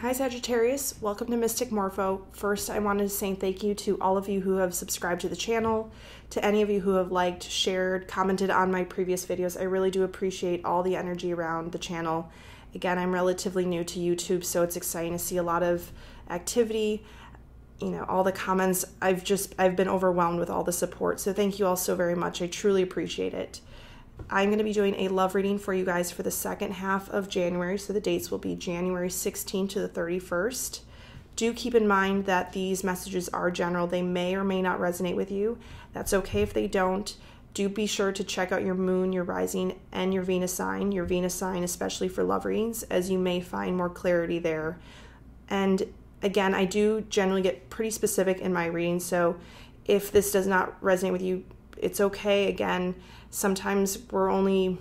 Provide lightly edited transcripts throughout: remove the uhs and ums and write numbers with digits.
Hi Sagittarius, welcome to Mystic Morpho. First, I wanted to say thank you to all of you who have subscribed to the channel, to any of you who have liked, shared, commented on my previous videos. I really do appreciate all the energy around the channel. Again, I'm relatively new to YouTube, so it's exciting to see a lot of activity, all the comments. I've been overwhelmed with all the support, so thank you all so very much. I truly appreciate it. I'm going to be doing a love reading for you guys for the second half of January, so the dates will be January 16th to the 31st. Do keep in mind that these messages are general. They may or may not resonate with you. That's okay if they don't. Do be sure to check out your moon, your rising, and your Venus sign. Your Venus sign, especially for love readings, as you may find more clarity there. And again, I do generally get pretty specific in my readings, so if this does not resonate with you, it's okay. Again, sometimes we're only,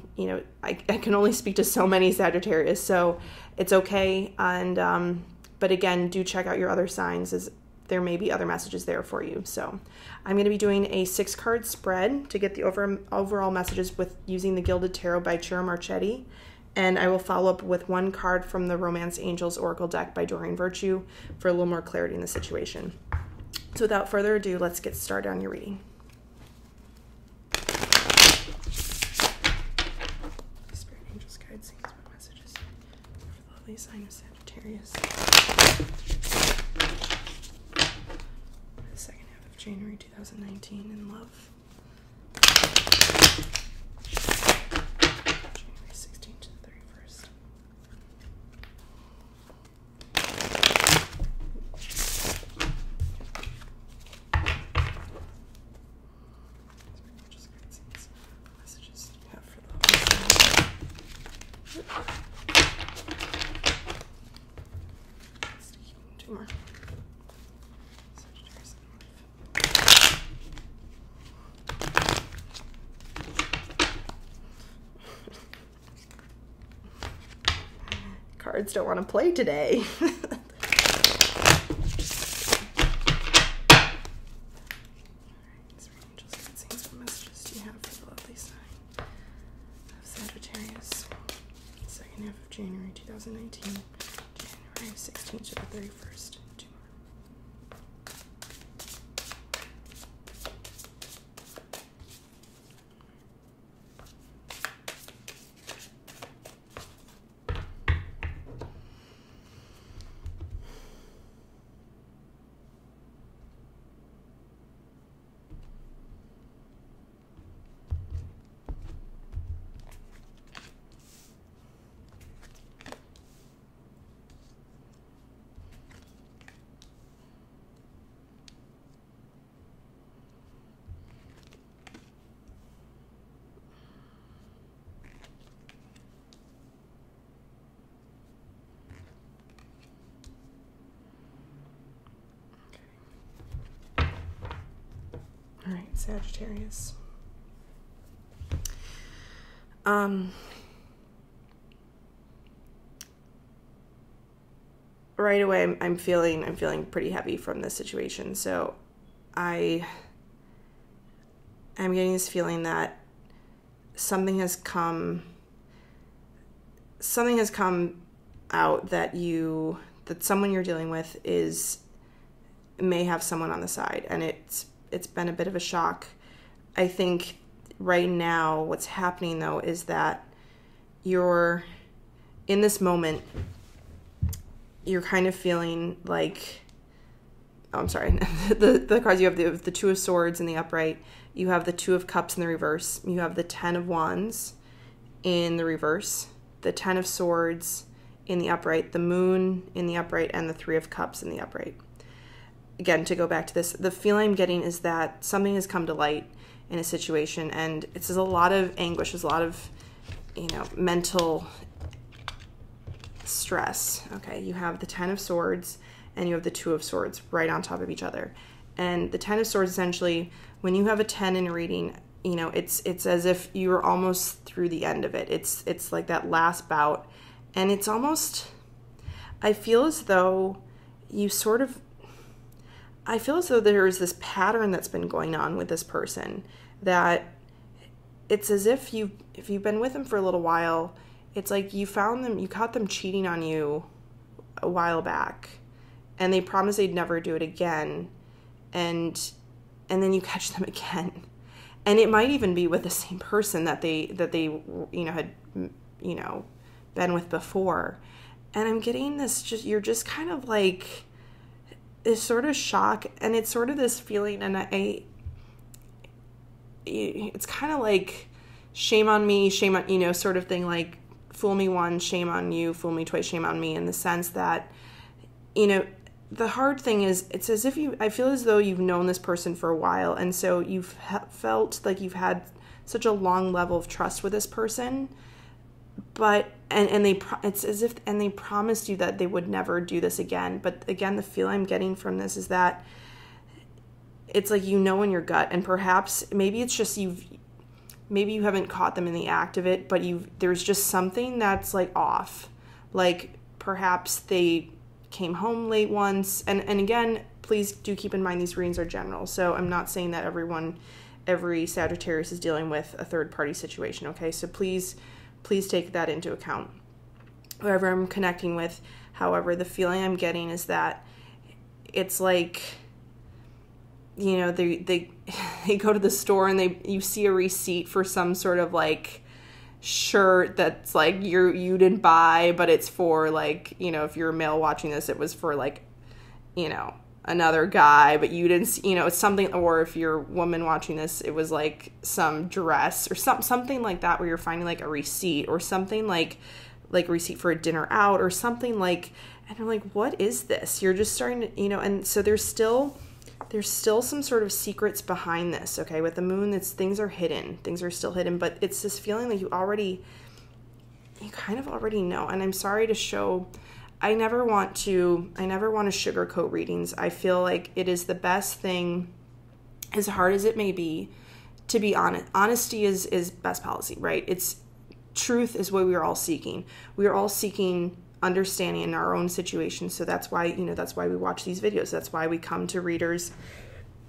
I can only speak to so many Sagittarius, so it's okay. And but again, do check out your other signs, as there may be other messages there for you. So I'm going to be doing a 6-card spread to get the overall messages with using the Gilded Tarot by Ciro Marchetti. And I will follow up with 1 card from the Romance Angels Oracle deck by Doreen for a little more clarity in the situation. So without further ado, let's get started on your reading. Spirit Angels guide scenes with messages for the lovely sign of Sagittarius. The second half of January 2019 in love. Cards don't want to play today. Messages do you have for the lovely sign of Sagittarius? Second half of January 2019, January 16th to the 31st. All right, Sagittarius. Right away, I'm feeling pretty heavy from this situation. So I'm getting this feeling that something has come out that someone you're dealing with may have someone on the side, and it's been a bit of a shock. I think right now what's happening though is that you're in this moment, you're kind of feeling like, I'm sorry, the cards, you have the 2 of Swords in the upright, you have the 2 of Cups in the reverse, you have the 10 of Wands in the reverse, the 10 of Swords in the upright, the Moon in the upright, and the 3 of Cups in the upright. Again, to go back to this, the feeling I'm getting is that something has come to light in a situation, and it's a lot of anguish, there's a lot of, mental stress. Okay, you have the 10 of Swords and you have the 2 of Swords right on top of each other. And the 10 of Swords, essentially, when you have a 10 in a reading, it's as if you were almost through the end of it. It's like that last bout, and it's almost, I feel as though there is this pattern that's been going on with this person, that it's as if you've been with them for a little while, it's like you caught them cheating on you a while back, and they promised they'd never do it again, and then you catch them again, and it might even be with the same person that they had been with before. And I'm getting this, you're just kind of like this sort of shock, and it's sort of this feeling, and it's kind of like shame on me, shame on, sort of thing, like fool me once, shame on you, fool me twice, shame on me, in the sense that, the hard thing is, it's as if I feel as though you've known this person for a while, and so you've felt like you've had such a long level of trust with this person, but it's as if they promised you that they would never do this again. But again, the feel I'm getting from this is that it's like, in your gut, and perhaps maybe it's just maybe you haven't caught them in the act of it, but there's just something that's like off. Like perhaps they came home late once, and again, please do keep in mind these readings are general, so I'm not saying that every Sagittarius is dealing with a third party situation, okay? So please take that into account, whoever I'm connecting with. However, the feeling I'm getting is that it's like, they go to the store and you see a receipt for some sort of like shirt that's like you didn't buy, but it's for like, if you're a male watching this, it was for like, another guy, but you didn't see, it's something. Or if you're a woman watching this, it was like some dress or something like that, where you're finding like a receipt or something like a receipt for a dinner out or something like, and I'm like, what is this? You're just starting to, and so there's still some sort of secrets behind this, okay? With the moon, things are still hidden, but it's this feeling that you kind of already know. And I'm sorry to show, I never want to sugarcoat readings. I feel like it is the best thing, as hard as it may be, to be honest. Honesty is best policy, right? Truth is what we are all seeking. We are all seeking understanding in our own situation. So that's why we watch these videos. That's why we come to readers,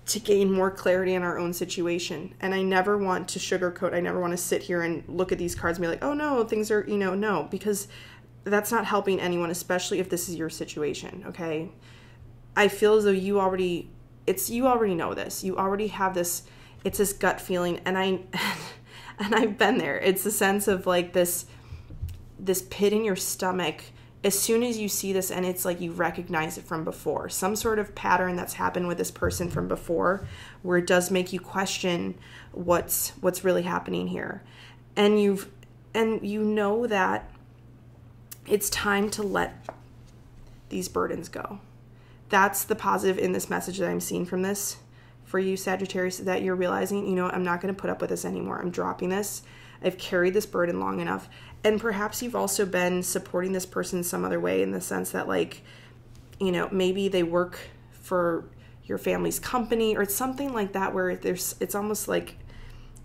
to gain more clarity in our own situation. And I never want to sugarcoat. I never want to sit here and look at these cards and be like, oh no, things are, no, because that's not helping anyone, especially if this is your situation. Okay. I feel as though you already know this. You already have this, it's this gut feeling. And I've been there. It's a sense of like this pit in your stomach as soon as you see this, and it's like you recognize it from before. Some sort of pattern that's happened with this person from before, where it does make you question what's really happening here. And you know that it's time to let these burdens go. That's the positive in this message that I'm seeing from this for you, Sagittarius, that you're realizing, I'm not going to put up with this anymore. I'm dropping this. I've carried this burden long enough. And perhaps you've also been supporting this person some other way, in the sense that, like, maybe they work for your family's company or it's something like that, where it's almost like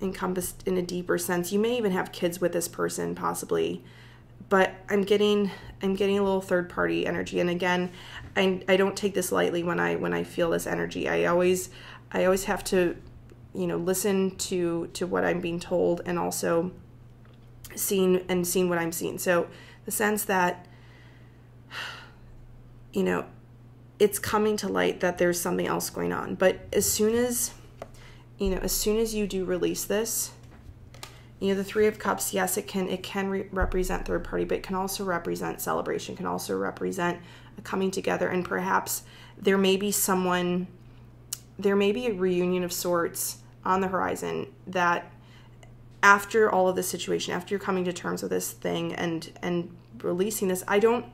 encompassed in a deeper sense. You may even have kids with this person, possibly. But I'm getting a little third party energy. And again, I don't take this lightly when I feel this energy. I always have to, listen to what I'm being told, and also seeing what I'm seeing. So the sense that, it's coming to light that there's something else going on. But as soon as you do release this, the Three of Cups, yes, it can represent third party, but it can also represent celebration, can also represent a coming together. And perhaps there may be a reunion of sorts on the horizon, that after all of this situation, after you're coming to terms with this thing and releasing this, I don't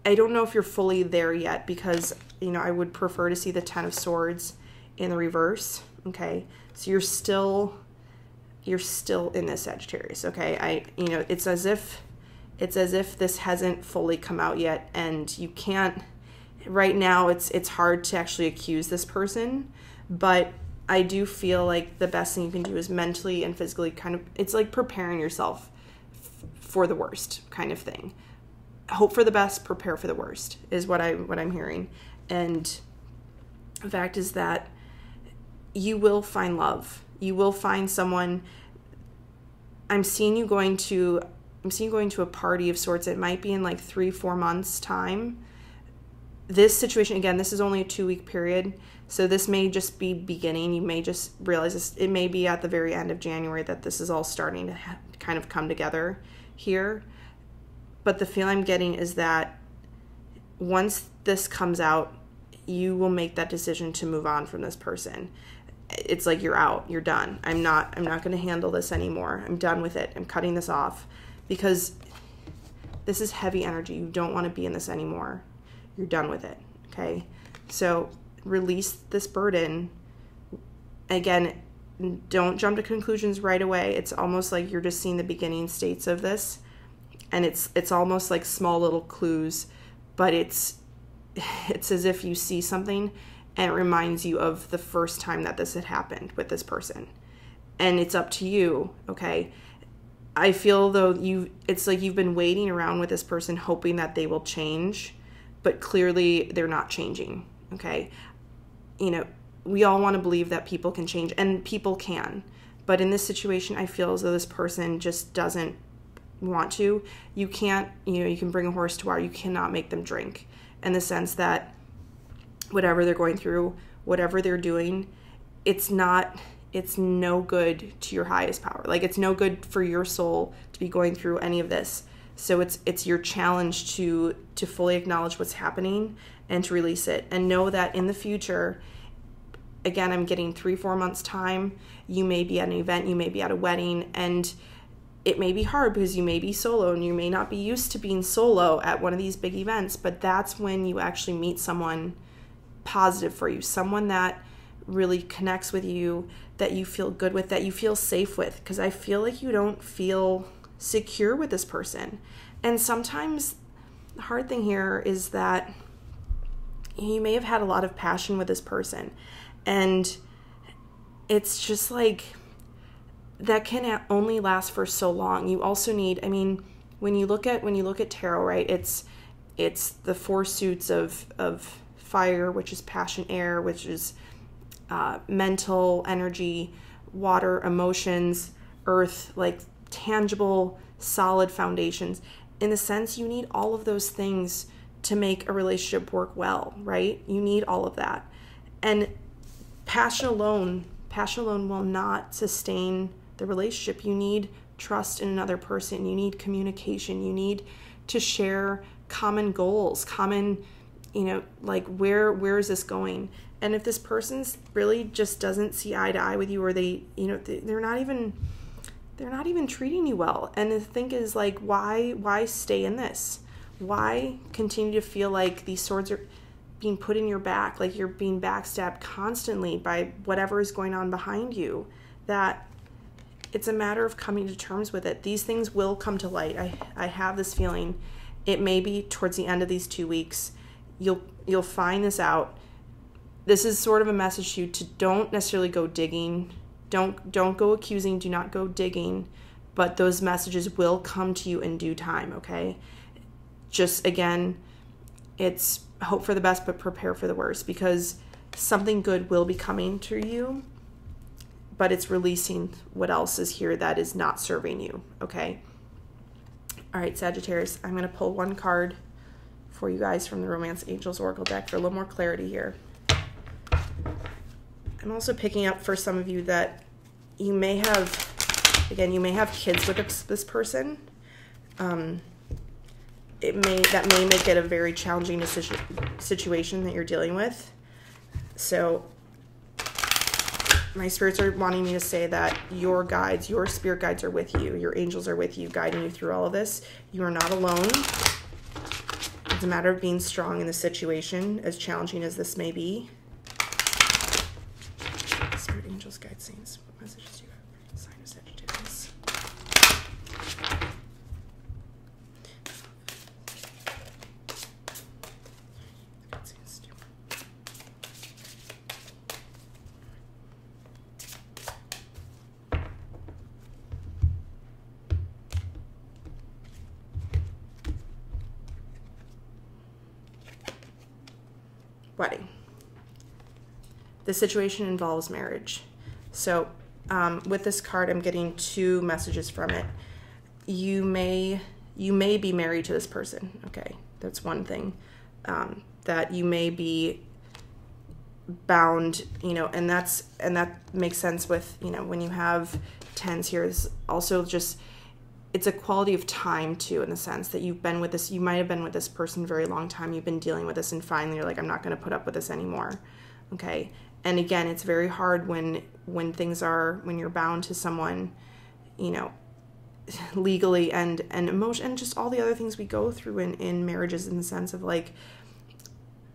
know if you're fully there yet, because, I would prefer to see the Ten of Swords in the reverse. Okay. So you're still in this, Sagittarius. Okay. It's as if this hasn't fully come out yet, and you can't, right now it's hard to actually accuse this person, but I do feel like the best thing you can do is mentally and physically it's like preparing yourself for the worst kind of thing. Hope for the best, prepare for the worst is what I'm hearing. And the fact is that you will find love. You will find someone. I'm seeing you going to I'm seeing going to a party of sorts. It might be in like 3-4 months time. This situation, again, this is only a 2-week period. So this may just be beginning. You may just realize this. It may be at the very end of January that this is all starting to kind of come together here. But the feeling I'm getting is that once this comes out, you will make that decision to move on from this person. It's like you're out. You're done. I'm not going to handle this anymore. I'm done with it. I'm cutting this off because this is heavy energy. You don't want to be in this anymore. You're done with it. Okay? So release this burden. Again, don't jump to conclusions right away. It's almost like you're just seeing the beginning states of this, and it's almost like small little clues, but it's as if you see something and it reminds you of the first time that this had happened with this person, and it's up to you. Okay, I feel though it's like you've been waiting around with this person hoping that they will change, but clearly they're not changing. Okay, you know, we all want to believe that people can change, and people can. But in this situation, I feel as though this person just doesn't want to. You can't, you can bring a horse to water. You cannot make them drink, in the sense that whatever they're going through, whatever they're doing, it's no good to your highest power. Like, it's no good for your soul to be going through any of this. So it's your challenge to fully acknowledge what's happening and to release it, and know that in the future, again, I'm getting 3-4 months time. You may be at an event, you may be at a wedding, and it may be hard because you may be solo and you may not be used to being solo at one of these big events, but that's when you actually meet someone positive for you, someone that really connects with you, that you feel good with, that you feel safe with, because I feel like you don't feel secure with this person. And sometimes the hard thing here is that you may have had a lot of passion with this person, and it's just like that can only last for so long. You also need, I mean, when you look at tarot, right, it's the 4 suits of fire, which is passion, air, which is mental energy, water, emotions, earth, like tangible, solid foundations. In a sense, you need all of those things to make a relationship work well, right? You need all of that. And passion alone will not sustain the relationship. You need trust in another person. You need communication. You need to share common goals, common, like where is this going? And if this person's really just doesn't see eye to eye with you, or they're not even treating you well. And the thing is, like, why stay in this? Why continue to feel like these swords are being put in your back, like you're being backstabbed constantly by whatever is going on behind you? That it's a matter of coming to terms with it. These things will come to light. I have this feeling. It may be towards the end of these 2 weeks. You'll find this out. This is sort of a message to you to don't necessarily go digging. Don't go accusing. Do not go digging. But those messages will come to you in due time, okay? Just, again, it's hope for the best, but prepare for the worst, because something good will be coming to you, but it's releasing what else is here that is not serving you, okay? All right, Sagittarius, I'm going to pull one card for you guys from the Romance Angels Oracle deck for a little more clarity here. I'm also picking up for some of you that you may have, again, you may have kids with this person. That may make it a very challenging situation that you're dealing with. So my spirits are wanting me to say that your guides, your spirit guides are with you. Your angels are with you, guiding you through all of this. You are not alone. It's a matter of being strong in the situation, as challenging as this may be. Spirit, angels, guides, saints, what messages do you have for the sign of Sagittarius? Wedding. The situation involves marriage. So with this card, I'm getting 2 messages from it. you may be married to this person. Okay, that's one thing. That you may be bound, and that makes sense with, when you have tens here. Is also just, it's a quality of time too, in the sense that you might have been with this person a very long time. You've been dealing with this, and finally you're like, I'm not going to put up with this anymore. Okay. And again, it's very hard when you're bound to someone, legally and emotion, and just all the other things we go through in marriages, in the sense of like,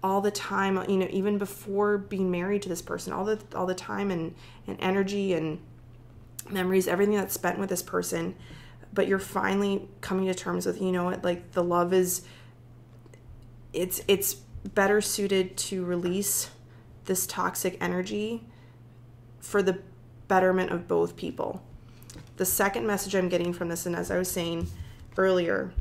all the time, even before being married to this person, all the time and energy and memories, everything that's spent with this person. But you're finally coming to terms with, like, the love is, it's better suited to release this toxic energy for the betterment of both people. The second message I'm getting from this, and as I was saying earlier,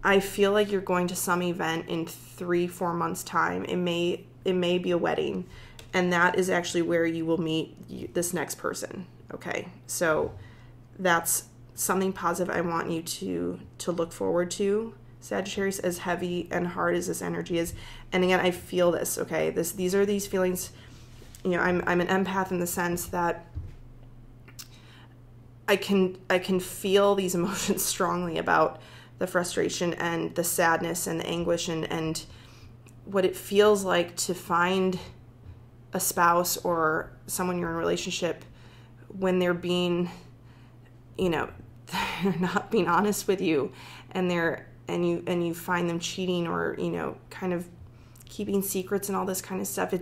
I feel like you're going to some event in 3-4 months' time. It may be a wedding, and that is actually where you will meet this next person. Okay, so that's something positive I want you to look forward to, Sagittarius, as heavy and hard as this energy is. And again, I feel this. Okay, these are these feelings. I'm an empath in the sense that I can feel these emotions strongly about the frustration and the sadness and the anguish and what it feels like to find a spouse or someone you're in a relationship when they're being, they're not being honest with you, and you find them cheating or, kind of keeping secrets and all this kind of stuff.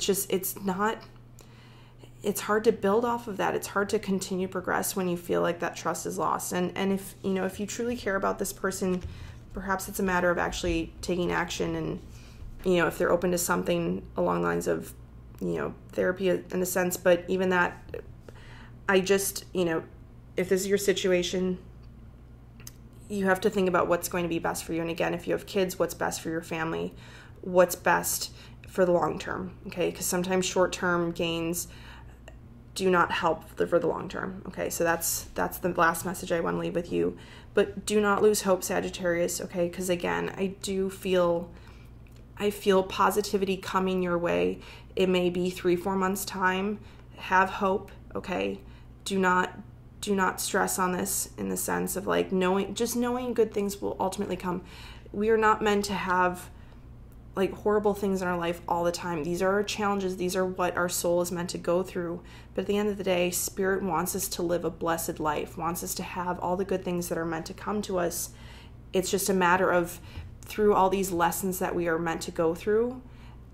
It's hard to build off of that. It's hard to continue to progress when you feel like that trust is lost. And if you truly care about this person, perhaps it's a matter of actually taking action, and, if they're open to something along the lines of, therapy in a sense. But even that, I just, if this is your situation, you have to think about what's going to be best for you. And again, if you have kids, what's best for your family, what's best for the long term. Okay. Because sometimes short-term gains do not help for the long term. Okay, so that's the last message I want to leave with you. But do not lose hope, Sagittarius, okay? Because again, I feel positivity coming your way. It may be 3-4 months time. Have hope, okay? Do not stress on this, in the sense of like knowing good things will ultimately come. We are not meant to have like horrible things in our life all the time. These are our challenges. These are what our soul is meant to go through. But at the end of the day, Spirit wants us to live a blessed life, wants us to have all the good things that are meant to come to us. It's just a matter of, through all these lessons that we are meant to go through,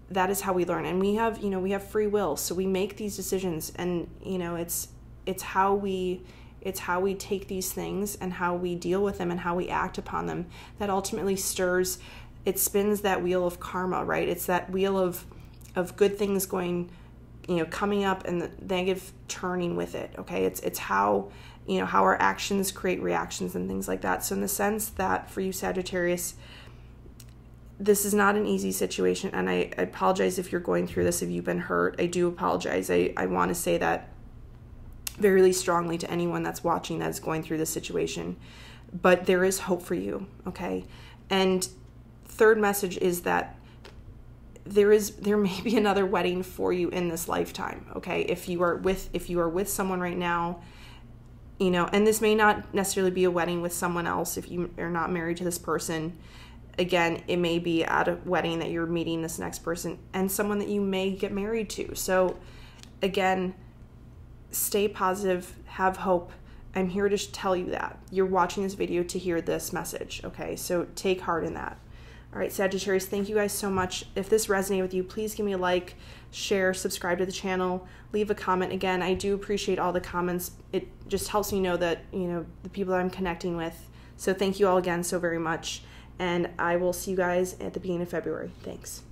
that is how we learn. And we have free will. So we make these decisions, and, it's how we take these things and how we deal with them and how we act upon them that ultimately it spins that wheel of karma, right? It's that wheel of good things going, coming up, and the negative turning with it. Okay. It's how our actions create reactions and things like that. So in the sense that for you, Sagittarius, this is not an easy situation. And I apologize if you're going through this, if you've been hurt. I do apologize. I want to say that very strongly to anyone that's watching that's going through this situation, but there is hope for you. Okay. And third message is that there may be another wedding for you in this lifetime. Okay. If you are with someone right now, and this may not necessarily be a wedding with someone else. If you are not married to this person, again, it may be at a wedding that you're meeting this next person and someone that you may get married to. So again, stay positive, have hope. I'm here to tell you that. You're watching this video to hear this message. Okay. So take heart in that. All right, Sagittarius, thank you guys so much. If this resonated with you, please give me a like, share, subscribe to the channel, leave a comment. Again, I do appreciate all the comments. It just helps me know that, the people that I'm connecting with. So thank you all again so very much. And I will see you guys at the beginning of February. Thanks.